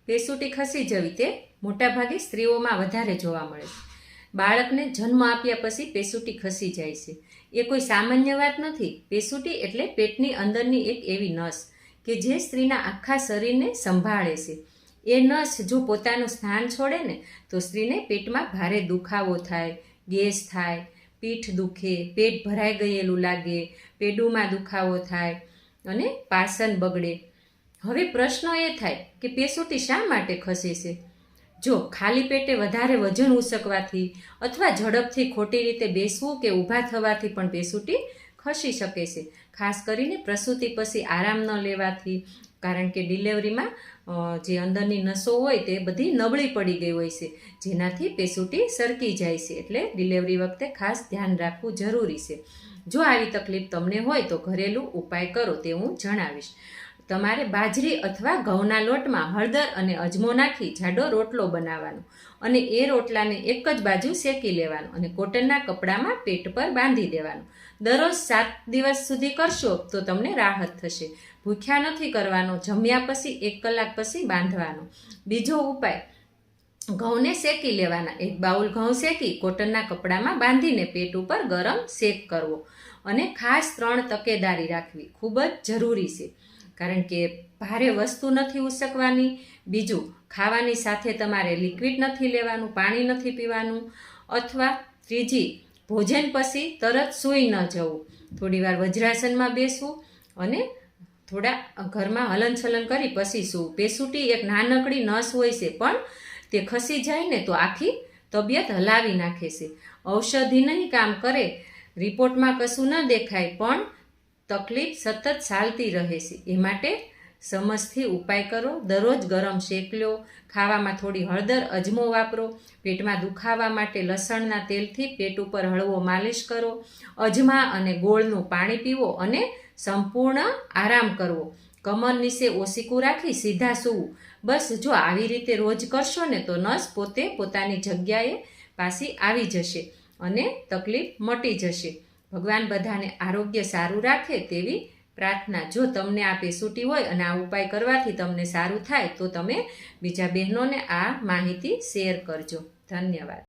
પેસુટી ખસી જવી તે મોટાભાગે સ્ત્રીઓમાં વધારે જોવા મળે છે. બાળકને જન્મ આપ્યા પછી પેસુટી ખસી જાય છે. એ કોઈ સામાન્ય વાત નથી. પેસુટી એટલે પેટની અંદરની એક એવી નસ કે જે સ્ત્રીના આખા શરીરને સંભાળે છે. એ નસ જો પોતાનું સ્થાન છોડે ને તો સ્ત્રીને પેટમાં ભારે દુખાવો થાય, ગેસ થાય, પીઠ દુખે, પેટ ભરાઈ ગયેલું લાગે, પેડુમાં દુખાવો થાય અને પાચન બગડે. હવે પ્રશ્ન એ થાય કે પેસુટી શા માટે ખસે છે? જો ખાલી પેટે વધારે વજન ઉચકવાથી અથવા ઝડપથી ખોટી રીતે બેસવું કે ઊભા થવાથી પણ પેસુટી ખસી શકે છે. ખાસ કરીને પ્રસૂતિ પછી આરામ ન લેવાથી, કારણ કે ડિલિવરીમાં જે અંદરની નસો હોય તે બધી નબળી પડી ગઈ હોય છે, જેનાથી પેસુટી સરકી જાય છે. એટલે ડિલિવરી વખતે ખાસ ધ્યાન રાખવું જરૂરી છે. જો આવી તકલીફ તમને હોય તો ઘરેલું ઉપાય કરો તે હું જણાવીશ. તમારે બાજરી અથવા ઘઉંના લોટમાં હળદર અને અજમો નાખી જાડો રોટલો બનાવવાનો અને એ રોટલાને એક જ બાજુ શેકી લેવાનો અને કોટનના કપડામાં પેટ પર બાંધી દેવાનું. દરરોજ 7 દિવસ સુધી કરશો તો તમને રાહત થશે. ભૂખ્યા નથી કરવાનો. જમ્યા પછી 1 કલાક પછી બાંધવાનો. બીજો ઉપાય, ઘઉંને શેકી લેવાના. 1 બાઉલ ઘઉં શેકી કોટનના કપડામાં બાંધીને પેટ ઉપર ગરમ શેક કરવો અને ખાસ 3 તકેદારી રાખવી ખૂબ જ જરૂરી છે, કારણ કે ભારે વસ્તુ નથી ઉચકવાની. બીજું, ખાવાની સાથે તમારે લિક્વિડ નથી લેવાનું, પાણી નથી પીવાનું. અથવા ત્રીજી, ભોજન પછી તરત સૂઈ ન જવું. થોડીવાર વજ્રાસનમાં બેસવું અને થોડા ઘરમાં હલનચલન કરી પછી સૂવું. પેસુટી એક નાનકડી નસ હોય છે, પણ તે ખસી જાય ને તો આખી તબિયત હલાવી નાખે છે. ઔષધિ નહીં કામ કરે, રિપોર્ટમાં કશું ન દેખાય, પણ તકલીફ સતત ચાલતી રહે છે. એ માટે સમજથી ઉપાય કરો. દરરોજ ગરમ શેક લો, ખાવામાં થોડી હળદર અજમો વાપરો, પેટમાં દુખાવા માટે લસણના તેલથી પેટ ઉપર હળવો માલિશ કરો, અજમા અને ગોળનું પાણી પીવો અને સંપૂર્ણ આરામ કરવો. કમર નીચે ઓસીકું રાખી સીધા સૂવું. બસ જો આવી રીતે રોજ કરશો ને તો નસ પોતે પોતાની જગ્યાએ પાછી આવી જશે અને તકલીફ મટી જશે. ભગવાન બધાને આરોગ્ય સારું રાખે તેવી પ્રાર્થના. જો તમને આ પેસુટી હોય અને આ ઉપાય કરવાથી તમને સારું થાય તો તમે બીજા બહેનોને આ માહિતી શેર કરજો. ધન્યવાદ.